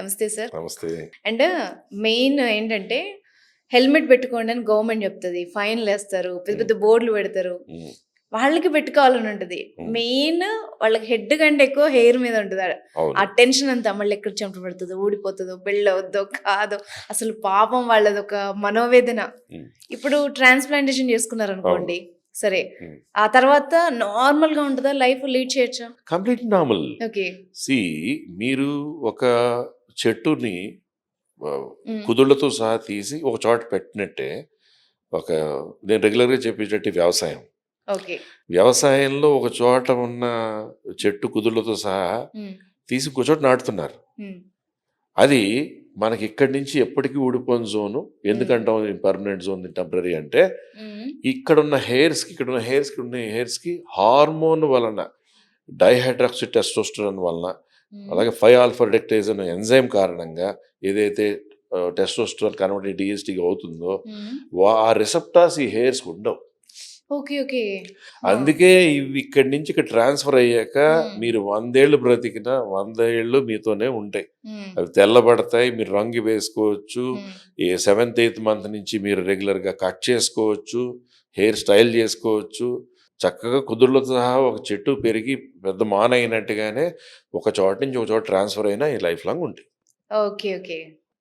నమస్తే సార్. నమస్తే. And main ఏంటంటే హెల్మెట్ పెట్టుకోండి అని గవర్నమెంట్ చెప్తది. ఫైన్‌లేస్తారు. పెద్ద పెద్ద బోర్డులు పెడతారు. హ్మ్. వాళ్ళకి పెట్టుకోవాలని ఉంటది. మెయిన్ వాళ్ళకి హెడ్ కంటే ఎక్కువ హెయిర్ మీద ఉంటది. అవును. ఆ టెన్షన్ అంతా మళ్ళీ ఎక్కడ చెమట పడుతదో, ఊడిపోతదో, పెళ్ళవుద్దో, కాదో అసలు పాపం వాళ్ళదొక మనోవేదన. హ్మ్. ఇప్పుడు ట్రాన్స్‌ప్లాంటేషన్ చేసుకున్నారనుకోండి. సరే. హ్మ్. ఆ తర్వాత నార్మల్‌గా ఉంటదా? లైఫ్ లీడ్ చేయొచ్చా? Complete normal. ఓకే. సీ మీరు ఒక చెట్టుని హ్మ్. కుదుళ్ళతో సహా తీసి ఒక చోట పెట్టినట్టే ఒక నేను రెగ్యులర్‌గా చెప్పేటట్టు వ్యవసాయం. ఓకే. వ్యవసాయంలో ఒక చోట ఉన్న చెట్టు కుదుళ్ళతో సహా హ్మ్. తీసి ఇంకో చోట నాటుతున్నారు. హ్మ్. అది మనకి ఇక్కడి నుంచి ఎప్పటికీ ఊడిపోని జోను. ఎందుకంటాం పర్మనెంట్ జోన్, టెంపరరీ అంటే హ్మ్. ఇక్కడున్న హెయిర్స్‌కి, ఇక్కడున్న హెయిర్స్‌కి, ఉన్న హెయిర్స్‌కి హార్మోన్ వలన డైహైడ్రాక్సీ టెస్టోస్టెరాన్ వలన హ్మ్. అలాగే 5 ఆల్ఫా రిడక్టేజ్ అనే ఎంజైమ్ కారణంగా ఏదైతే టెస్టోస్టెరాన్ కన్వర్ట్ అయ్యి డీఎస్టీగా అవుతుందో హ్మ్. ఆ రిసెప్టార్స్ ఈ హెయిర్స్‌కి ఉండవు. ఓకే. ఓకే. ఆ! అందుకే ఇవి ఇక్కడి నుంచి ఇక్కడ ట్రాన్స్‌ఫర్ అయ్యాక హ్మ్. మీరు 100 ఏళ్ళు బ్రతికినా 100 ఏళ్ళు మీతోనే ఉంటాయి. హ్మ్. అవి తెల్లబడతాయి. మీరు రంగు వేసుకోవచ్చు. హ్మ్. ఈ 7th, 8th మంత్ నుంచి మీరు రెగ్యులర్‌గా కట్ చేసుకోవచ్చు. హెయిర్ స్టైల్ చేసుకోవచ్చు. చక్కగా కుదుళ్ళతో సహా ఒక చెట్టు పెరిగి పెద్ద మానయినట్టుగానే ఒక చోట నుంచి ఒక చోట ట్రాన్స్‌ఫర్ అయినా ఈ లైఫ్ లాంగ్ ఉంటాయి. Okay. Okay.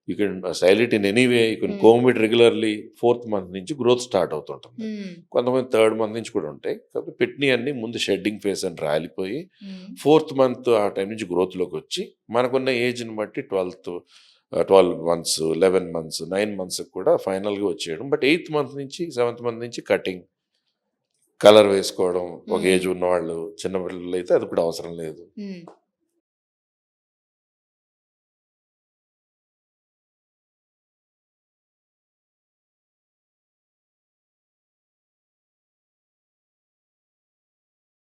You can style it in any way. You can hmm. Comb it regularly. 4th month నుంచి గ్రోత్ స్టార్ట్ అవుతుంటుంది. హ్మ్. కొంతమంది 3rd మంత్ నుంచి కూడా ఉంటాయి. కాకపోతే పెట్టినయన్నీ ముందు షెడ్డింగ్ ఫేజ్ అని రాలిపోయి హ్మ్. 4th మంత్ ఆ టైం నుంచి గ్రోత్‌లోకొచ్చి మనకున్న ఏజ్‌ని బట్టి 12 మంత్స్, 11 మంత్స్, 9 మంత్స్‌కి కూడా ఫైనల్‌గా వచ్చేయడం. బట్ 8th మంత్ నుంచి 7th మంత్ నుంచి కటింగ్, కలర్ వేసుకోవడం. ఒక హ్మ్. ఏజ్ ఉన్నవాళ్ళు, చిన్న పిల్లలైతే అది కూడా అవసరం లేదు. హ్మ్.